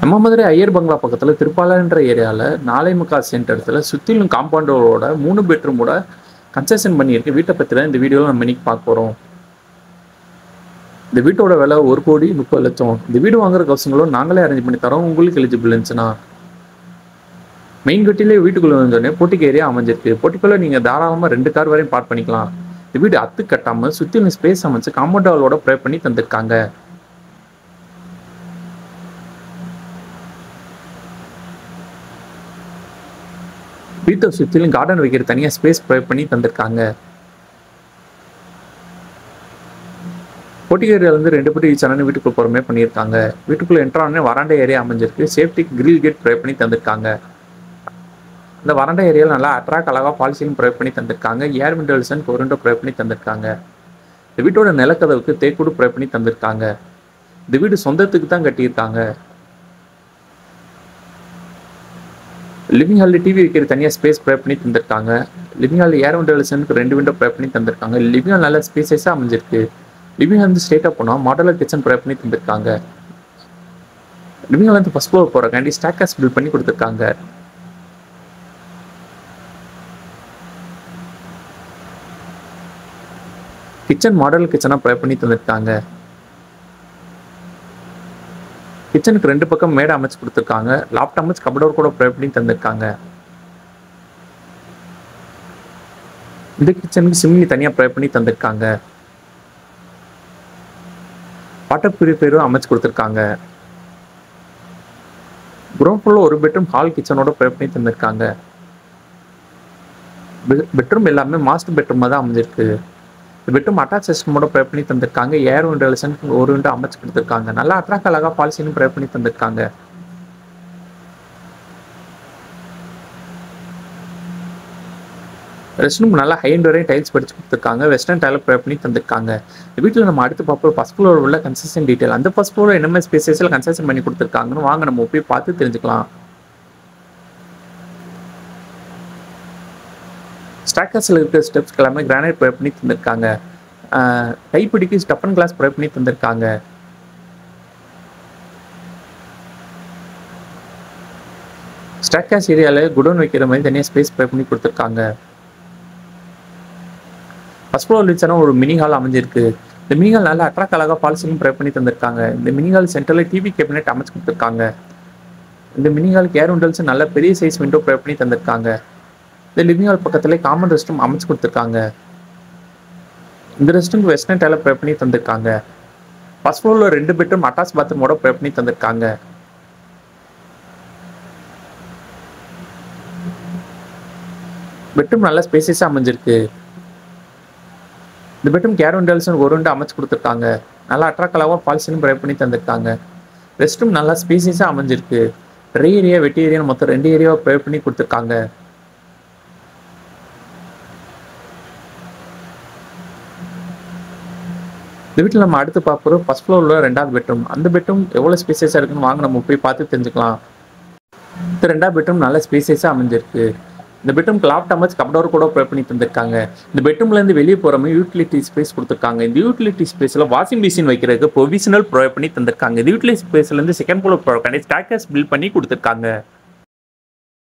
நம்ம மதுரை ஐயர் பங்களா பக்கத்துல திருப்பாலன்ற ஏரியால 4.25 சென்ட் இடத்துல சுத்திலும் காம்பவுண்டோட 3 பெட்ரூமோட கன்ஸ்ட்ரக்ஷன் பண்ணியிருக்கு வீட்டை பத்தி தான் இந்த வீடியோவில் நம்ம இன்னைக்கு பார்க்க போறோம். இந்த வீட்டோட விலை 1,30,00,000. இந்த வீடு வாங்குற கவசங்களும் நாங்களே அரேஞ்ச் பண்ணி தரோம். உங்களுக்கு எலிஜிபிள் இருந்துச்சுன்னா மெயின் கட்டிலே வீட்டுக்குள்ள வந்தோடனே போட்டிக்கு ஏரியா அமைஞ்சிருக்கு. போட்டிக்குள்ள நீங்க தாராளமா 2 கார் வரையும் பார்க் பண்ணிக்கலாம். இந்த வீடு அத்து கட்டாம சுத்திலும் ஸ்பேஸ் அமைச்சு காம்பவுண்ட் வாலோட ப்ரே பண்ணி தந்திருக்காங்க. வீட்டை சுத்திலும் கார்டன் வைக்கிற தனியா ஸ்பேஸ் ப்ரே பண்ணி தந்திருக்காங்க. போட்டிக்கு ஏரியால இருந்து 2 பேர் ஈச் வீட்டுக்குள்ள போறமே பண்ணியிருக்காங்க. வீட்டுக்குள்ள என்ட்ரானே வராண்டா ஏரியா அமைஞ்சிருக்கு. சேஃப்டிக்கு கிரில் கேட் ப்ரே பண்ணி தந்திருக்காங்க. இந்த வராண்டா ஏரியாவில் நல்லா அட்ராக்ட் அழகா பாலிசியும் ப்ரே பண்ணி தந்திருக்காங்க. ஏர் விண்டோல்ஸ் ஒரு விண்டோ ப்ரே பண்ணி தந்திருக்காங்க. இந்த வீட்டோட நிலக்கதவுக்கு தேக்கூடு ப்ரே பண்ணி தந்திருக்காங்க. இந்த வீடு சொந்தத்துக்கு தான் கட்டியிருக்காங்க. லிவிங் ஹாலில் டிவி வைக்கிற தனியாக ஸ்பேஸ் ப்ரே பண்ணி தந்திருக்காங்க. லிவிங் ஹாலில் ஏர் விண்டோல்ஸனுக்கு 2 விண்டோ ப்ரே பண்ணி தந்திருக்காங்க. லிவிங் ஹால் நல்ல ஸ்பேஸஸாக அமைஞ்சிருக்கு. லிவிங் ஹால் வந்து ஸ்ட்ரெயிட்டாக போனால் மாடலர் கிச்சன் ப்ரே பண்ணி தந்திருக்காங்க. லிவிங் ஹால் வந்து ஃபர்ஸ்ட் ஃப்ளோர் போகிறக்காண்டி ஸ்டாக்கர்ஸ் பில்ட் பண்ணி கொடுத்துருக்காங்க. கிச்சன் மாடல் கிச்சனாக ப்ரே பண்ணி தந்திருக்காங்க. கிச்சனுக்கு 2 பக்கம் மேடை அமைச்சு கொடுத்துருக்காங்க. லாப்டாப் அமைச்சு கபடோர் கூட ப்ரே பண்ணி தந்திருக்காங்க. இந்த கிச்சனுக்கு சிம்னி தனியாக ப்ரே பண்ணி தந்திருக்காங்க. வாட்டர் பியூரிஃபையரும் அமைச்சு கொடுத்துருக்காங்க. கிரவுண்ட் ஃப்ளோரில் 1 பெட்ரூம் ஹால் கிச்சனோட ப்ரே பண்ணி தந்திருக்காங்க. பெட்ரூம் எல்லாமே மாஸ்டர் பெட்ரூமாக தான் அமைஞ்சிருக்கு. பெட்ரூம் அட்டாச் சிஸ்டமோட ப்ரே பண்ணி தந்திருக்காங்க. ஏர் விண்டோல்ஸன் 1 விண்டோ அமைச்சு கொடுத்துருக்காங்க. நல்லா அட்ராக்ட் அழகா பாலிசியும் ப்ரே பண்ணி தந்திருக்காங்க. ரெஸ்ட் ரூம் நல்லா ஹை அண்ட் வரையும் டைல்ஸ் படிச்சு கொடுத்துருக்காங்க. வெஸ்டர்ன் டைல ப்ரே பண்ணி தந்திருக்காங்க. இந்த வீட்டில் நம்ம அடுத்து பார்ப்போம் ஃபர்ஸ்ட் ஃப்ளோர் உள்ள கன்ஸ்ட்ரக்ஷன் டீடைல். அந்த ஃபர்ஸ்ட் ஃப்ளோர் என்னென்ன ஸ்பேசஸ்ல கன்ஸ்ட்ரக்ஷன் பண்ணி கொடுத்துருக்காங்கன்னு வாங்க நம்ம போய் பார்த்து தெரிஞ்சுக்கலாம். ஸ்டாக்கர்ஸில் இருக்கிற ஸ்டெப்ஸ் எல்லாமே கிரானைட் ப்ரே பண்ணி தந்திருக்காங்க. கைப்பிடிக்கு ஸ்டஃபன் கிளாஸ் ப்ரே பண்ணி தந்திருக்காங்க. ஸ்டாக்கர்ஸ் ஏரியாவில் குடோன் வைக்கிற மாதிரி தனியாக ஸ்பேஸ் ப்ரே பண்ணி கொடுத்துருக்காங்க. ஃபர்ஸ்ட் ஃப்ளோர் வச்சுனா ஒரு மினி ஹால் அமைஞ்சிருக்கு. இந்த மினி ஹால் நல்லா அட்ராக்ட் அழகாக பாலிசியும் ப்ரே பண்ணி தந்திருக்காங்க. இந்த மினி ஹால் சென்டரில் டிவி கேபினெட் அமைச்சு கொடுத்துருக்காங்க. இந்த மினி ஹாலுக்கு ஏர் விண்டோல்ஸ் நல்ல பெரிய சைஸ் விண்டோ ப்ரே பண்ணி தந்திருக்காங்க. இந்த லிவிங் ஹால் பக்கத்துல காமன் ரெஸ்ட் ரூம் அமைச்சு கொடுத்துருக்காங்க. இந்த ரெஸ்ட் ரூம் வெஸ்டர்ன் டைல ப்ரே பண்ணி தந்திருக்காங்க. ஃபர்ஸ்ட் ஃப்ளோர்ல 2 பெட்ரூம் அட்டாச் பாத்ரூமோட ப்ரே பண்ணி தந்திருக்காங்க. பெட்ரூம் நல்ல ஸ்பேசியஸா அமைஞ்சிருக்கு. இந்த பெட்ரூம் ஏர் விண்டோல்ஸ் 1 விண்டோ அமைச்சு கொடுத்துருக்காங்க. நல்லா அட்ராக்டிவா பாலிசியும் ப்ரே பண்ணி தந்திருக்காங்க. ரெஸ்ட் ரூம் நல்லா ஸ்பேசியஸா அமைஞ்சிருக்கு. ட்ரை ஏரியா வெட்டி ஏரியா மொத்தம் 2 ஏரியாவை ப்ரே பண்ணி கொடுத்துருக்காங்க. இந்த வீட்டில் நம்ம அடுத்து பார்க்குறோம் ஃபர்ஸ்ட் ஃப்ளோரில் 2வது பெட்ரூம். அந்த பெட்ரூம் எவ்வளோ ஸ்பேசியஸாக இருக்குன்னு வாங்க நம்ம போய் பார்த்து தெரிஞ்சுக்கலாம். இந்த 2வது பெட்ரூம் நல்ல ஸ்பேசியஸாக அமைஞ்சிருக்கு. இந்த பெட்ரூம்க்கு லாப்டாப் அமைச்சு கபடோர் கூட ப்ரே பண்ணி தந்திருக்காங்க. இந்த பெட்ரூம்லேருந்து வெளியே போகிற மாதிரி யூட்டிலிட்டி ஸ்பேஸ் கொடுத்துருக்காங்க. இந்த யூட்டிலிட்டி ஸ்பேஸில் வாஷிங் மிஷின் வைக்கிறதுக்கு ப்ரொவிஷனல் ப்ரொவைட் பண்ணி தந்திருக்காங்க. இந்த யூட்டிலிட்டி ஸ்பேஸ்லேருந்து செகண்ட் ஃப்ளோர் போகிறக்காண்டி ஸ்டாக்கர்ஸ் பில்ட் பண்ணி கொடுத்துருக்காங்க.